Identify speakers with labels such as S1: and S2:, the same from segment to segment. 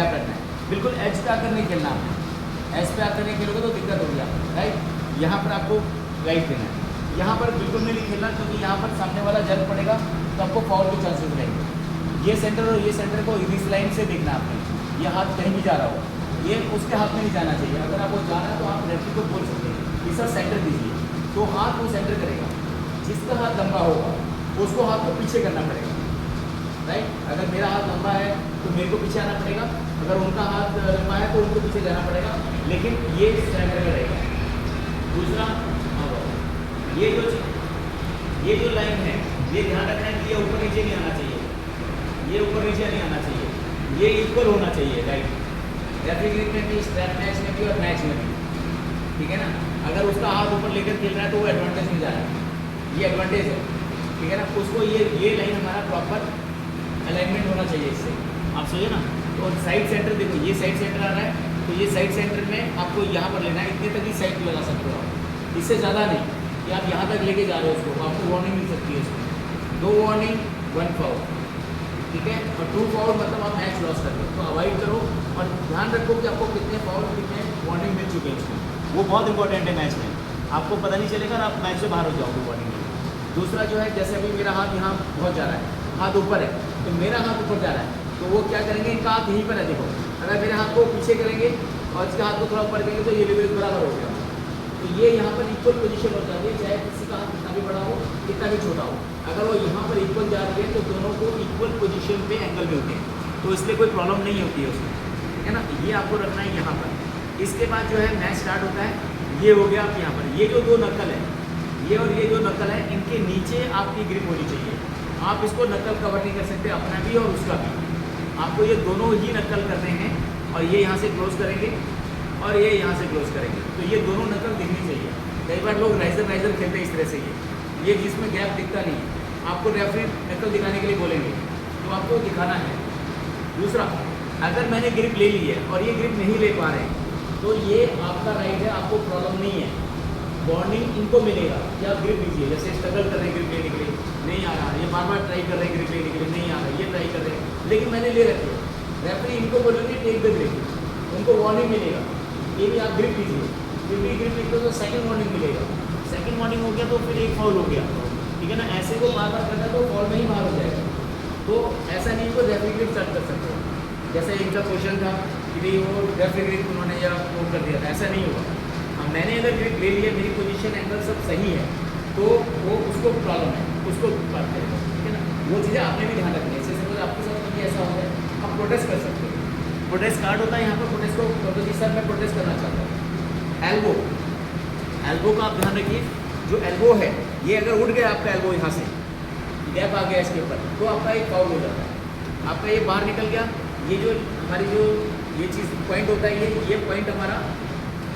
S1: Gap रखना है, बिल्कुल एज पे आकर नहीं खेलना आपने। एज पे आकर नहीं खेलोगे तो दिक्कत होगी आपको, राइट। यहाँ पर आपको राइट देना है, यहाँ पर बिल्कुल नहीं खेलना, क्योंकि यहाँ पर सामने वाला जल पड़ेगा तो आपको फाउल के चांसेस रहेंगे। ये सेंटर और ये सेंटर को इस लाइन से देखना आपने, ये हाथ कहीं भी जा रहा हो, ये उसके हाथ में नहीं जाना चाहिए। अगर आपको जाना है तो आप रेफरी को बोल सकते हैं कि सर सेंटर दीजिए, तो हाथ वो सेंटर करेगा। जिसका हाथ लंबा होगा उसको हाथ को पीछे करना पड़ेगा, राइट। अगर मेरा हाथ लंबा है तो मेरे को पीछे आना पड़ेगा, अगर उनका हाथ लंबा है तो उनको पीछे जाना पड़ेगा, लेकिन ये सेंटर में रहेगा। दूसरा, ये जो लाइन है ये ध्यान रखना है कि ये ऊपर नीचे नहीं आना चाहिए, ये ऊपर नीचे नहीं आना चाहिए, ये इक्वल होना चाहिए, राइट। रेफरी ग्रिप में भी, स्ट्रैप मैच में भी और मैच में भी, ठीक है ना। अगर उसका हाथ ऊपर लेकर खेल रहा है तो वो एडवांटेज में जा रहा है, ये एडवांटेज है, ठीक है ना। उसको ये लाइन हमारा प्रॉपर अलाइनमेंट होना चाहिए इससे, आप समझे ना। तो साइड सेंटर देखो, ये साइड सेंटर आ रहा है तो ये साइड सेंटर में आपको यहाँ पर लेना है, इतने तक ही साइड लगा सकते हो आप, इससे ज़्यादा नहीं कि आप यहाँ तक लेके जा रहे हो उसको, तो आपको वार्निंग मिल सकती है इसमें। 2 वार्निंग 1 फाउल, ठीक है। और 2 फाउल मतलब आप मैच लॉस कर रहे हो, तो अवॉइड करो और ध्यान रखो कि आपको कितने फाउल कितने वार्निंग मिल चुके हैं इसमें, वो बहुत इंपॉर्टेंट है मैच में। आपको पता नहीं चलेगा और आप मैच से बाहर हो जाओगे वार्निंग में। दूसरा जो है, जैसे अभी मेरा हाथ यहाँ बहुत जा रहा है, हाथ ऊपर है तो मेरा हाथ ऊपर जा रहा है, तो वो क्या करेंगे, इनका हाथ यहीं पर है, देखो। अगर मेरे हाथ को पीछे करेंगे और इसके हाथ को थोड़ा ऊपर करेंगे तो ये लेवल बराबर हो गया, तो ये यहाँ पर इक्वल पोजीशन हो जाती है, चाहे किसी का हाथ कितना भी बड़ा हो कितना भी छोटा हो। अगर वो यहाँ पर इक्वल जा रही है तो दोनों को इक्वल पोजीशन पे एंगल मिलते हैं, तो इसलिए कोई प्रॉब्लम नहीं होती है उसमें, ठीक है ना। ये आपको रखना है यहाँ पर। इसके बाद जो है मैच स्टार्ट होता है, ये हो गया आप यहाँ पर, ये जो 2 नकल है, ये और ये जो नकल है, इनके नीचे आपकी ग्रिप होनी चाहिए। आप इसको नकल कवर नहीं कर सकते, अपना भी और उसका भी। आपको ये दोनों ही नकल करने हैं, और ये यहाँ से क्लोज करेंगे और ये यहाँ से क्लोज करेंगे, तो ये दोनों नकल दिखनी चाहिए। कई बार लोग राइजर खेलते हैं इस तरह से, ये जिसमें गैप दिखता नहीं है, आपको रेफरी नकल दिखाने के लिए बोलेंगे तो आपको दिखाना है। दूसरा, अगर मैंने ग्रिप ले ली है और ये ग्रिप नहीं ले पा रहे हैं तो ये आपका राइट है, आपको प्रॉब्लम नहीं है, वार्निंग इनको मिलेगा कि आप ग्रिप लीजिए। जैसे स्ट्रगल कर रहे हैं ग्रिप लेने के लिए, नहीं आ रहा, ये बार बार ट्राई कर रहे हैं ग्रिप लेने के लिए, नहीं आ रहा, ये ट्राई कर रहे हैं लेकिन मैंने ले रखी है, रेफरी इनको बोलेंगे टेक द ग्रिप, उनको वार्निंग मिलेगा, ये भी आप ग्रिप लीजिए। फिर भी ग्रिप लिखते हो तो सेकंड वार्निंग मिलेगा, सेकंड वार्निंग हो गया तो फिर 1 फाउल हो गया, ठीक है ना। ऐसे को बार बार करना तो फॉल में ही बाहर हो जाएगा, तो ऐसा नहीं को रेफरी ग्रिप स्टार्ट कर सकते हो। जैसे इनका क्वेश्चन था कि भाई वो रेफरी ग्रिप उन्होंने या वो कर दिया था, ऐसा नहीं होगा। अब मैंने अगर ग्रिप ले लिया, मेरी पोजीशन एंगल सब सही है, तो वो उसको प्रॉब्लम है, उसको बात करेगा, ठीक है ना। वो चीज़ें आपने भी ध्यान रखनी है। जैसे सपोज आपके साथ कभी ऐसा हो जाए, आप प्रोटेस्ट कर सकते हो, प्रोटेस्ट कार्ड होता है यहाँ पर, प्रोटेस्ट को तो जी सर मैं प्रोटेस्ट करना चाहता हूँ। एल्बो का आप ध्यान रखिए, जो एल्बो है ये अगर उठ गया आपका एल्बो यहाँ से, गैप आ गया इसके ऊपर, तो आपका एक फाउल हो जाता है, आपका ये बाहर निकल गया। ये जो हमारी जो ये चीज़ पॉइंट होता है, ये पॉइंट हमारा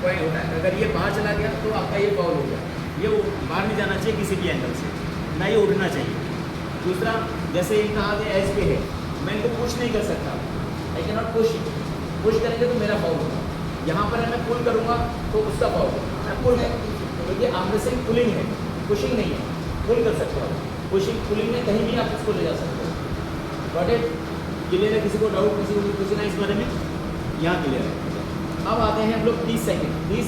S1: पॉइंट होता है, अगर ये बाहर चला गया तो आपका ये फाउल हो गया। ये बाहर नहीं जाना चाहिए किसी भी एंगल से, ना ये उठना चाहिए। दूसरा, जैसे इनका हाथ एज पे है, मैं इनको पुश नहीं कर सकता, आई कैन नॉट पुश करेंगे तो मेरा फाउल होगा। यहाँ पर मैं पुल करूँगा तो उसका फाउल होगा, मैं पुल है तो ये आर्मरेस्लिंग पुलिंग है, पुशिंग नहीं है, पुल कर सकते हो। पुलिंग में कहीं भी आप इसको ले जा सकते हो। Got it? क्लियर है? किसी को डाउट, किसी को पूछना है इस बारे में? यहाँ क्लियर है। अब आते हैं हम लोग 30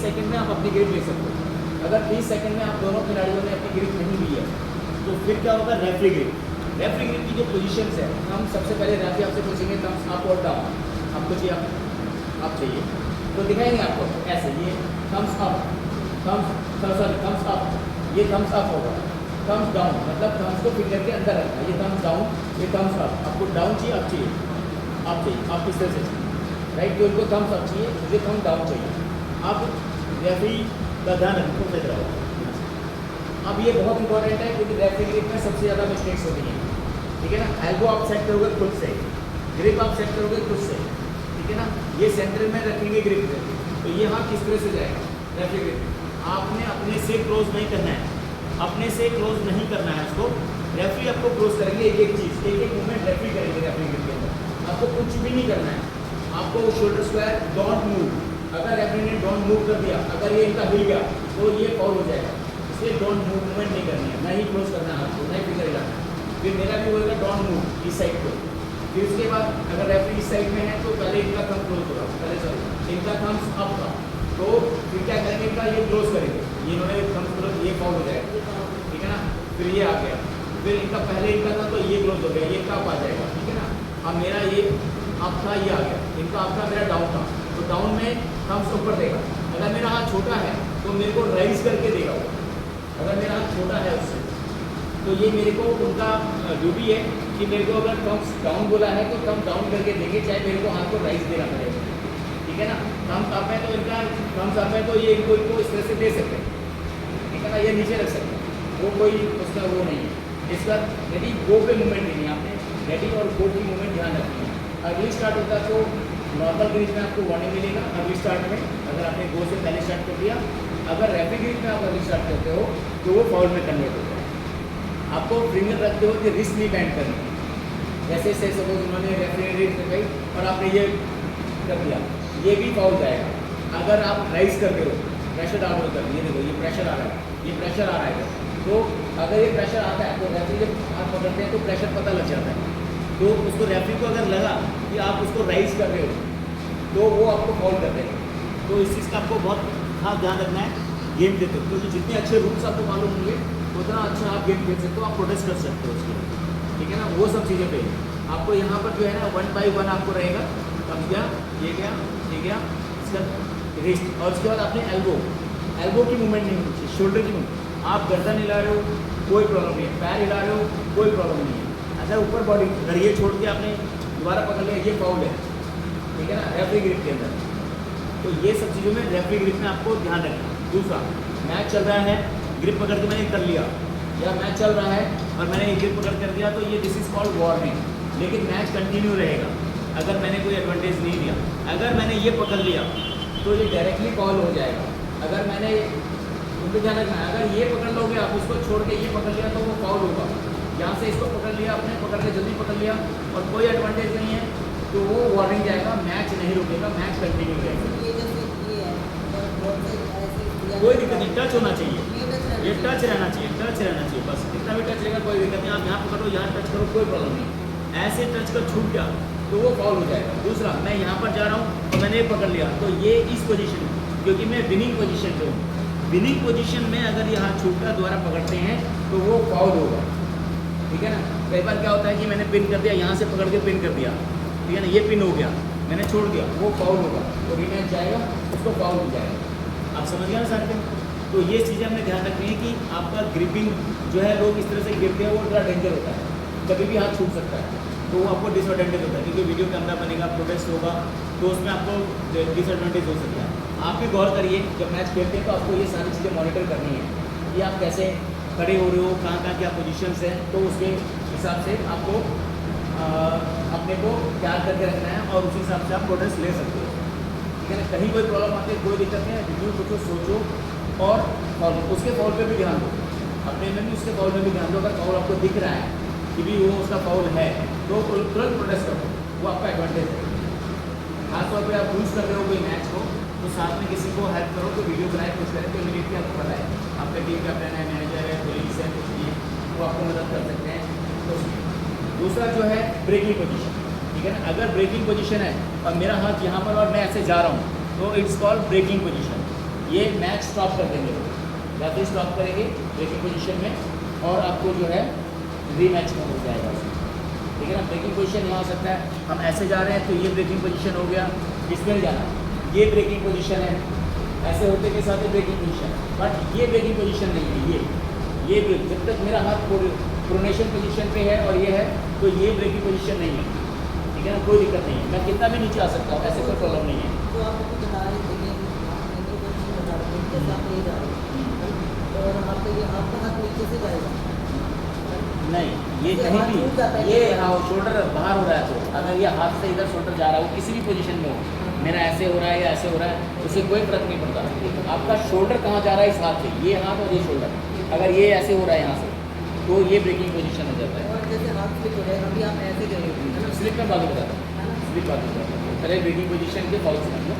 S1: सेकंड में आप अपनी ग्रिप ले सकते हो। अगर 30 सेकंड में आप दोनों खिलाड़ियों ने अपनी ग्रिप नहीं ली है तो फिर क्या होगा, रेफरी ग्रिप की जो पोजीशंस है, हम सबसे पहले रेफरी आपसे पूछेंगे थम्स अप और डाउन, आपको चाहिए आप चाहिए तो दिखाएंगे आपको ऐसे, ये थम्स अप, थम्स अप, ये थम्स अप होगा। थम्स डाउन मतलब थम्स को फिंगर के अंदर रखना, ये थम्स डाउन, ये थम्स अप। आपको डाउन चाहिए, आप चाहिए, आप किस तरह से चाहिए, राइट। तो इनको थम्स अप चाहिए, मुझे थम्स डाउन चाहिए। अब रेफरी का ध्यान रखो, फिर रहो। अब ये बहुत इंपॉर्टेंट है क्योंकि रेफरी ग्रिप में सबसे ज़्यादा मिस्टेक्स होती हैं, ठीक है ना। एल्बो आप सेट करोगे खुद से, ग्रिप आप सेट करोगे खुद से, ठीक है ना। ये सेंटर में रखेंगे ग्रिप, तो ये हाथ किस तरह से जाएगा, रेफरी ग्रिप। आपने अपने से क्लोज नहीं करना है, अपने से क्लोज नहीं करना है उसको, रेफरी आपको क्लोज करेंगे। एक चीज़, एक मूवमेंट रेफरी करेंगे रेफरी ग्रिप के अंदर, आपको कुछ भी नहीं करना है। आपको शोल्डर स्क्वायर डोंट मूव, अगर रेफरी ने डोंट मूव कर दिया, अगर ये इनका हिल गया तो ये फाउल हो जाएगा, इसलिए डोंट मूवमेंट नहीं करनी है, ना ही क्लोज करना है आपको, ना ही फिंगर हिलाना है। फिर मेरा भी होगा डोंट मूव इस साइड को, फिर उसके बाद अगर रेफरी इस साइड में है तो पहले इनका थंब क्लोज होगा, पहले सॉरी इनका थंब अप था, तो फिर क्या करेंगे, इनका ये क्लोज करेंगे, ये इन्होंने थंब क्लोज, ये फाउल हो जाएगा, ठीक है ना। फिर ये आ गया, फिर इनका पहले इनका था तो ये क्लोज हो गया, ये कप आ जाएगा, ठीक है ना। अब मेरा ये अप था, ये आ गया, इनका अप था, मेरा डाउन था, तो डाउन में थंब्स ऊपर देगा। अगर मेरा हाथ छोटा है तो मेरे को राइज करके देगा वो, अगर मेरा हाथ छोटा है उससे, तो ये मेरे को उनका ड्यूटी है कि मेरे को अगर थम्स डाउन बोला है तो थम्स डाउन करके देंगे, चाहे मेरे को हाथ को राइज देना पड़ेगा, ठीक है ना। थम्स अप है तो इनका थम्स अप है तो ये इनको इस तरह से दे सकते हैं, ठीक है ना, ये नीचे रख सकते हैं, वो कोई उसका वो नहीं है। इस बार यदि गो पे मूवमेंट नहीं है, आपने रेडी और गो की मूवमेंट ध्यान रखनी है। अगली स्टार्ट होता है तो नॉर्मल ग्रीज में आपको वार्निंग मिलेगा अगली स्टार्ट में, अगर आपने गो से पहले स्टार्ट कर दिया। अगर रैपिड ग्रीज में आप अगली स्टार्ट करते हो तो वो फाउल में कन्वर्ट होता है। आपको फिंगर रखते हो कि रिस्ट नहीं बैंड करनी, जैसे से सपोज उन्होंने रेफरी गई और आपने ये कर दिया, ये भी फाउल जाएगा। अगर आप राइज कर रहे हो, प्रेशर डाल रहे हो, ये देखो ये प्रेशर आ रहा है, ये प्रेशर आ रहा है, तो अगर ये प्रेशर आता है तो रेफरी जब हाथ पकड़ते हैं तो प्रेशर पता लग जाता है, तो उसको रेफरी को अगर लगा कि आप उसको राइज कर रहे हो तो वो आपको फाउल कर देगा। तो इस चीज़ का आपको बहुत खास ध्यान रखना है गेम देते हो, क्योंकि जितने अच्छे रूल्स आपको मालूम होंगे उतना अच्छा आप गेम खेल सकते हो, आप प्रोटेस्ट कर सकते हो उसके लिए, ठीक है ना। वो सब चीज़ें पे आपको यहाँ पर जो है ना 1 बाई 1 आपको रहेगा, अब गया, ये गया इसका रिस्ट, और उसके बाद आपने एल्बो की मूवमेंट नहीं होनी चाहिए, शोल्डर की मूवमेंट। आप गर्दन हिला रहे हो कोई प्रॉब्लम नहीं है, पैर हिला रहे हो कोई प्रॉब्लम नहीं है। अच्छा ऊपर बॉडी, अगर ये छोड़ के आपने दोबारा पकड़ लिया, ये फाउल है, ठीक है ना, रेफरी ग्रिप के अंदर। तो ये सब चीज़ों में रेफरी ग्रिप में आपको ध्यान रखना। दूसरा, मैच चल रहा है, ग्रिप पकड़ के मैंने कर लिया, या मैच चल रहा है और मैंने ग्रिप पकड़ कर दिया, तो ये दिस इज कॉल्ड वार्निंग, लेकिन मैच कंटिन्यू रहेगा अगर मैंने कोई एडवांटेज नहीं दिया। अगर मैंने ये पकड़ लिया तो ये डायरेक्टली कॉल हो जाएगा। अगर मैंने उनको ध्यान रखना है, अगर ये पकड़ लोगे आप, उसको छोड़ के ये पकड़ लिया तो वो फाउल होगा। यहाँ से इसको पकड़ लिया आपने, पकड़ के जल्दी पकड़ लिया और कोई एडवांटेज नहीं है तो वो वार्निंग जाएगा, मैच नहीं रुकेगा, मैच कंटिन्यू रहेगा। कोई दिक्कत नहीं, टच होना चाहिए, ये टच रहना चाहिए, बस कितना भी टच रहेगा कोई दिक्कत नहीं। आप यहाँ पकड़ो, यहाँ टच करो, कोई प्रॉब्लम नहीं। ऐसे टच कर छूट गया तो वो फाउल हो जाएगा। दूसरा, मैं यहाँ पर जा रहा हूँ और मैंने ये पकड़ लिया तो ये इस पोजीशन में, क्योंकि मैं विनिंग पोजीशन पे हूँ, विनिंग पोजीशन में अगर यहाँ छूटा द्वारा पकड़ते हैं तो वो फाउल होगा, ठीक है ना। कई बार क्या होता है कि मैंने पिन कर दिया, यहाँ से पकड़ के पिन कर दिया, ठीक है ना, ये पिन हो गया, मैंने छोड़ दिया, वो फाउल होगा, तो रिमैच जाएगा, उसको फाउल हो जाएगा। आप समझ गए ना सारे। तो ये चीज़ें हमने ध्यान रखनी है कि आपका ग्रिपिंग जो है, लोग इस तरह से गिरते हैं, वो थोड़ा डेंजर होता है, कभी भी हाथ छूट सकता है, तो वो आपको डिसएडवांटेज होता है, क्योंकि वीडियो कैमरा बनेगा, प्रोटेस्ट होगा, तो उसमें आपको डिसएडवांटेज हो सकता है। आप भी गौर करिए, जब मैच खेलते हैं तो आपको ये सारी चीज़ें मॉनिटर करनी है कि आप कैसे खड़े हो रहे हो, कहाँ कहाँ क्या पोजीशंस हैं, तो उसके हिसाब से आपको अपने को तैयार करके रखना है और उसी हिसाब से आप प्रोटेस्ट ले सकते हो, ठीक है ना। कहीं कोई प्रॉब्लम आती है, कोई दिक्कत नहीं है, रिव्यू कुछ सोचो और फॉल, उसके फॉल पे भी ध्यान दो, अपने में भी उसके फॉल पे भी ध्यान दो। अगर फॉल आपको दिख रहा है कि भी वो उसका फॉल है तो तुरंत प्रोटेस्ट करो, वो आपका एडवांटेज है। खासतौर पर आप यूज़ कर रहे हो कोई मैच को, तो साथ में किसी को हेल्प करो, तो वीडियो बनाए, कुछ करें, तो इमीडिएटली आपको पता है आपका टीम कैप्टन है, मैनेजर है, पुलिस है, कुछ भी वो आपको मदद कर सकते हैं। तो दूसरा जो है ब्रेकिंग पोजीशन, ठीक है ना। अगर ब्रेकिंग पोजीशन है और मेरा हाथ यहाँ पर और मैं ऐसे जा रहा हूँ तो इट्स कॉल्ड ब्रेकिंग पोजीशन। ये मैच स्टॉप कर देंगे, या फिर स्टॉप करेंगे ब्रेकिंग पोजीशन में और आपको जो है रीमैच में हो जाएगा, ठीक है ना। ब्रेकिंग पोजीशन यहाँ हो सकता है, हम ऐसे जा रहे हैं तो ये ब्रेकिंग पोजीशन हो गया, इसमें जाना, ये ब्रेकिंग पोजीशन है, ऐसे होते के साथ ब्रेकिंग पोजीशन, बट ये ब्रेकिंग पोजीशन नहीं है। ये जब तक मेरा हाथ प्रोनेशन पोजीशन पे है और ये है तो ये ब्रेकिंग पोजीशन नहीं है, ठीक है ना, कोई दिक्कत नहीं है, मैं कितना भी नीचे आ सकता हूँ, ऐसे कोई प्रॉब्लम नहीं है।
S2: तो आप बता रहे थे कि जैसे आप ले जा रहे हैं और आपका हाथ नीचे से जाएगा
S1: नहीं, ये कहीं भी, ये हाँ शोल्डर बाहर हो रहा है, तो अगर ये हाथ से इधर शोल्डर जा रहा है, वो किसी भी पोजीशन में हो, मेरा ऐसे हो रहा है या ऐसे हो रहा है, उससे कोई फर्क नहीं पड़ता। आपका शोल्डर कहाँ जा रहा है, इस हाथ से, ये हाथ और ये शोल्डर, अगर ये ऐसे हो रहा है यहाँ से तो ये ब्रेकिंग पोजीशन हो जाता है।
S2: और जैसे हाथ स्लिप हो जाएगा, अभी आप ऐसे करेंगे,
S1: स्लिप में बात बताता हूँ, स्लिप बात बताता हूँ, पहले ब्रेकिंग पोजीशन के फॉल समझ लो,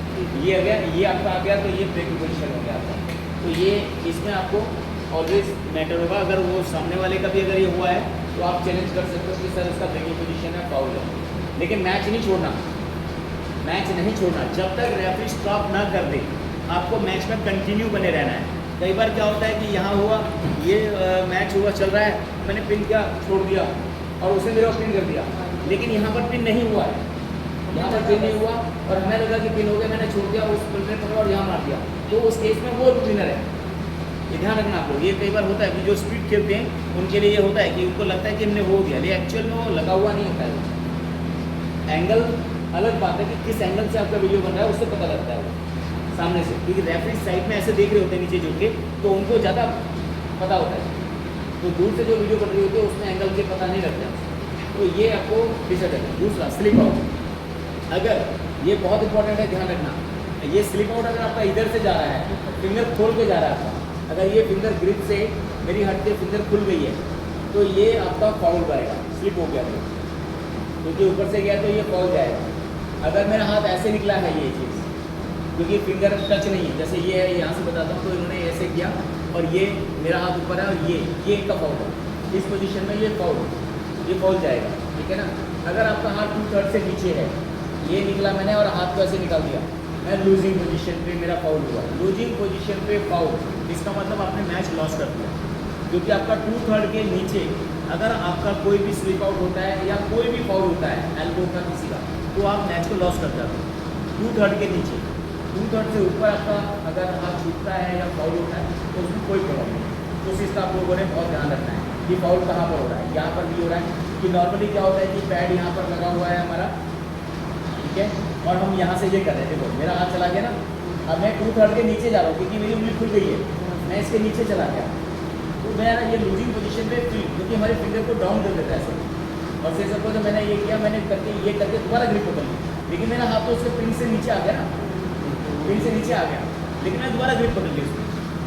S1: ये आ गया, ये आपका आ गया, तो ये ब्रेकिंग पोजीशन हो गया आपका। तो ये इसमें आपको ऑलवेज मैटर होगा, अगर वो सामने वाले का भी अगर ये हुआ है तो आप चैलेंज कर सकते हो कि सर इसका ब्रेकिंग पोजीशन है, फाउल है, लेकिन मैच नहीं छोड़ना, मैच नहीं छोड़ना जब तक रेफरी स्टॉप ना कर दे। आपको मैच में कंटिन्यू बने रहना है। कई बार क्या होता है कि यहाँ हुआ ये मैच हुआ चल रहा है, मैंने पिन क्या छोड़ दिया और उसने मेरा पिन कर दिया, लेकिन यहाँ पर पिन नहीं हुआ है, यहाँ पर पिन नहीं हुआ और हमें लगा कि पिन हो गया, मैंने छोड़ दिया, उस पिन ने पकड़ा और यहाँ मार दिया, तो उस केस में वो विनर है। ये ध्यान रखना आप लोग। ये कई बार होता है कि जो स्पीड खेलते हैं उनके लिए ये होता है कि उनको लगता है कि हमने हो दिया, लेकिन एक्चुअल में वो लगा हुआ नहीं होता है। एंगल अलग बात है कि किस एंगल से आपका वीडियो बन रहा है, उससे पता लगता है वो सामने से, क्योंकि रेफरी साइड में ऐसे देख रहे होते हैं नीचे झुक के, तो उनको ज़्यादा पता होता है। तो दूर से जो वीडियो बन रही होती है उसमें एंगल के पता नहीं लगता, तो ये आपको डिसएडवांटेज है। दूसरा स्लिप आउट, अगर ये बहुत इंपॉर्टेंट है, ध्यान रखना, ये स्लिप आउट अगर आपका इधर से जा रहा है, फिंगर खोल के जा रहा है आपका, अगर ये फिंगर ग्रिप से मेरी हट के फिंगर खुल गई है तो ये आपका फाउल बनेगा, स्लिप हो गया तो, क्योंकि ऊपर से गया तो ये फाउल जाएगा। अगर मेरा हाथ ऐसे निकला है ये चीज़, क्योंकि फिंगर टच नहीं है, जैसे ये है, यहाँ से बताता हूँ, तो इन्होंने ऐसे किया और ये मेरा हाथ ऊपर है और ये इनका फाउल है, इस पोजीशन में ये फाउल जाएगा, ठीक है ना। अगर आपका हाथ 2/3 से नीचे है, ये निकला मैंने और हाथ को ऐसे निकाल दिया, मैं लूजिंग पोजीशन पे मेरा फाउल हुआ, लूजिंग पोजीशन पे फाउल, इसका मतलब आपने मैच लॉस कर दिया, क्योंकि आपका 2/3 के नीचे अगर आपका कोई भी स्लिप आउट होता है या कोई भी फाउल होता है एल्बो का किसी का, तो आप मैच को लॉस कर जाते हो। 2/3 के नीचे, 2/3 से ऊपर आपका अगर हाथ छूटता है या फाउल होता है तो उसमें कोई प्रॉब्लम नहीं। तो उस चीज़ का आप लोगों ने बहुत ध्यान रखना है कि फाउल कहाँ पर हो रहा है, यहाँ पर भी हो रहा है कि नॉर्मली क्या होता है कि पैड यहाँ पर लगा हुआ है हमारा, ठीक है, और हम यहाँ से ये कर रहे हैं, देखो मेरा हाथ चला गया ना, अब मैं 2/3 के नीचे जा रहा हूँ क्योंकि मेरी उंगली खुल गई है, मैं इसके नीचे चला गया, तो मैं ये लूजिंग पोजीशन पे क्योंकि हमारे फिंगर को डाउन कर देता है ऐसे, और से सबको जब मैंने ये किया, मैंने करके ये करके दोबारा ग्रिप पकड़ ली, लेकिन मेरा हाथ तो उसके पिन से नीचे आ गया ना, पिन से नीचे आ गया, लेकिन मैं दोबारा ग्रिप पकड़ ली, उसको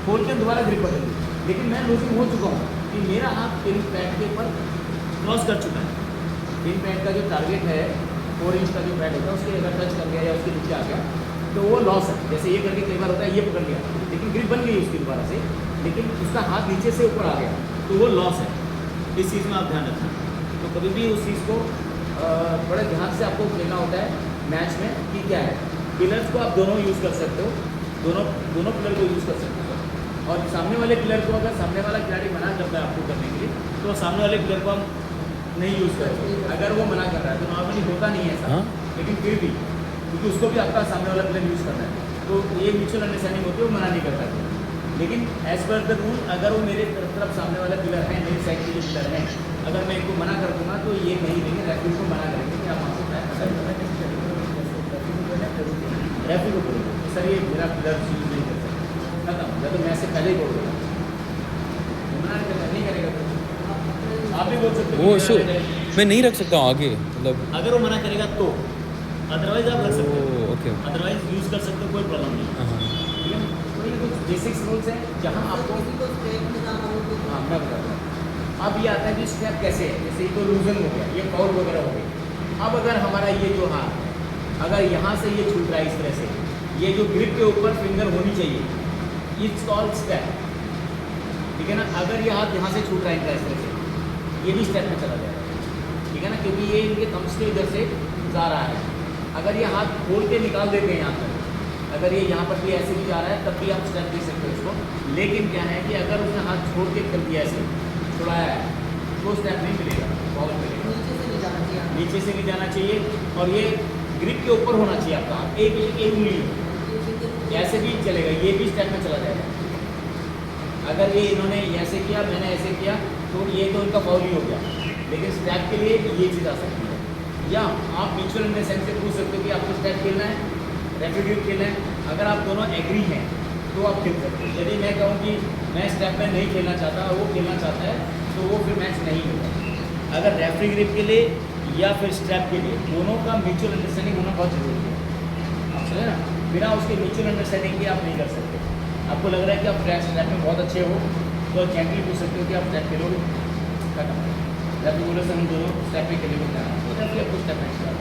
S1: खोल के दोबारा ग्रिप पकड़ ली, लेकिन मैं लूजिंग हो चुका हूँ कि मेरा हाथ पिन पैड के ऊपर क्रॉस कर चुका है। पिन पैड का जो टारगेट है 4 इंच का जो पैड होता है, उसके अगर टच कर गया या उसके नीचे आ गया तो वो लॉस है। जैसे ये करके कई बार होता है, ये पकड़ लिया लेकिन ग्रिप बन गई उसकी दोबारा से, लेकिन उसका हाथ नीचे से ऊपर आ गया तो वो लॉस है। इस चीज़ में आप ध्यान रखना। तो कभी भी उस चीज़ को बड़े ध्यान से आपको खेलना होता है मैच में कि क्या है। पिलर्स को आप दोनों यूज़ कर सकते हो, दोनों पिलर को यूज़ कर सकते हो, और सामने वाले पिलर को अगर सामने वाला खिलाड़ी मना करता है आपको करने के लिए तो सामने वाले पिलर को हम नहीं यूज़ करेंगे। अगर वो मना कर रहा है तो नॉर्मली होता नहीं है ऐसा, लेकिन फिर भी क्योंकि उसको भी आपका सामने वाला प्लेयर यूज़ करना है, तो ये म्यूचुअल अंडरस्टैंडिंग होती है, वो मना नहीं करता। लेकिन एज पर द रूल अगर वो मेरे तरफ सामने वाला प्लेयर है, मेरी साइड के जो प्लेयर हैं, अगर मैं इनको मना कर दूँगा तो ये नहीं देंगे, रेफरी को मना करेंगे कि आप आपसे रेफरी को बोलेंगे सर ये मेरा प्लेयर यूज़ नहीं कर सकता, खत्म, या तो मैच से पहले ही बोल दूँगा, मना नहीं करेगा तो आप भी बोल सकते हो
S3: वो इशू मैं नहीं रख सकता हूँ आगे, मतलब
S1: अगर वो मना करेगा तो, अदरवाइज आप रख सकते हो,
S3: ओके
S1: अदरवाइज यूज़ कर सकते हो, कोई प्रॉब्लम नहीं। ठीक है, तो ये कुछ बेसिक्स रूल्स हैं जहाँ आपको
S2: किसी को स्ट्रेट में जाना हो तो
S1: हाँ मैं बताता हूँ। अब ये आता है कि स्टेप कैसे है, जैसे ये तो लूजन हो गया, ये फाउल वगैरह हो गई। अब अगर हमारा ये जो हाथ है अगर यहाँ से ये छूट रहा है इस तरह से, ये जो ग्रिप के ऊपर फिंगर होनी चाहिए, इट्स कॉल्ड स्टेप, ठीक है ना। अगर ये हाथ यहाँ से छूट रहा है इस तरह से, ये भी स्टेप में चला जाएगा, ठीक है ना, क्योंकि ये इनके थम्स के इधर से जा रहा है। अगर ये हाथ खोल के निकाल देते हैं यहाँ पर, अगर ये यहाँ पर भी ऐसे भी जा रहा है तब भी आप स्टेप दे सकते हो इसको। लेकिन क्या है कि अगर उसने हाथ छोड़ के कर दिया ऐसे छुड़ाया है तो स्टेप नहीं मिलेगा, बॉल मिलेगा।
S2: नीचे से नहीं जाना चाहिए,
S1: नीचे से नहीं जाना चाहिए, और ये ग्रिप के ऊपर होना चाहिए आपका हाथ, एक उंगली ऐसे भी चलेगा, ये भी स्टेप में चला जाएगा। अगर ये इन्होंने ऐसे किया, मैंने ऐसे किया, तो ये तो इनका फाउल ही हो गया, लेकिन स्टेप के लिए ये चीज़ आ सकती है। या आप म्यूचुअल अंडरस्टैंडिंग से पूछ सकते हो कि आपको स्टेप खेलना है, रेफ्री खेलना है। अगर आप दोनों एग्री हैं तो आप खेल सकते हो। यदि मैं कहूँ कि मैं स्टेप में नहीं खेलना चाहता और वो खेलना चाहता है तो वो फिर मैच नहीं होगा। अगर रेफ्री ग्रिप के लिए या फिर स्टेप के लिए, दोनों का म्यूचुअल अंडरस्टैंडिंग होना बहुत ज़रूरी है, आप समझे ना। बिना उसके म्यूचुअल अंडरस्टैंडिंग के आप नहीं कर सकते। आपको लग रहा है कि आप स्टेप में बहुत अच्छे हो तो जेंटली पूछ सकते हो कि आप स्टेप खेलोगे, खत्म। रेफ्री बोले से हम दोनों स्टेप पे खेलेंगे, तो रेफ्री आपको स्टेप मैच करा।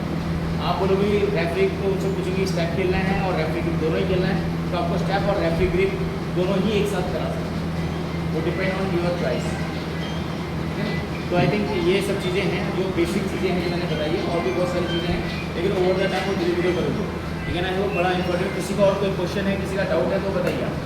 S1: आप बोलोगे रेफ्री को उससे पूछेंगे स्टेप खेलना है और रेफ्री ग्रिप दोनों ही खेलना है, तो आपको स्टेप और रेफ्री ग्रिप दोनों ही एक साथ करा सकते हैं। वो डिपेंड ऑन योर चॉइस, ठीक है। तो आई थिंक ये सब चीज़ें हैं जो बेसिक चीज़ें हैं जो मैंने बताई है, और भी बहुत सारी चीज़ें हैं, लेकिन ओवर द टाइम वो धीरे धीरे करोगे। ठीक है ना, वो बड़ा इंपॉर्टेंट। किसी का और कोई क्वेश्चन है, किसी का डाउट है तो बताइए आप।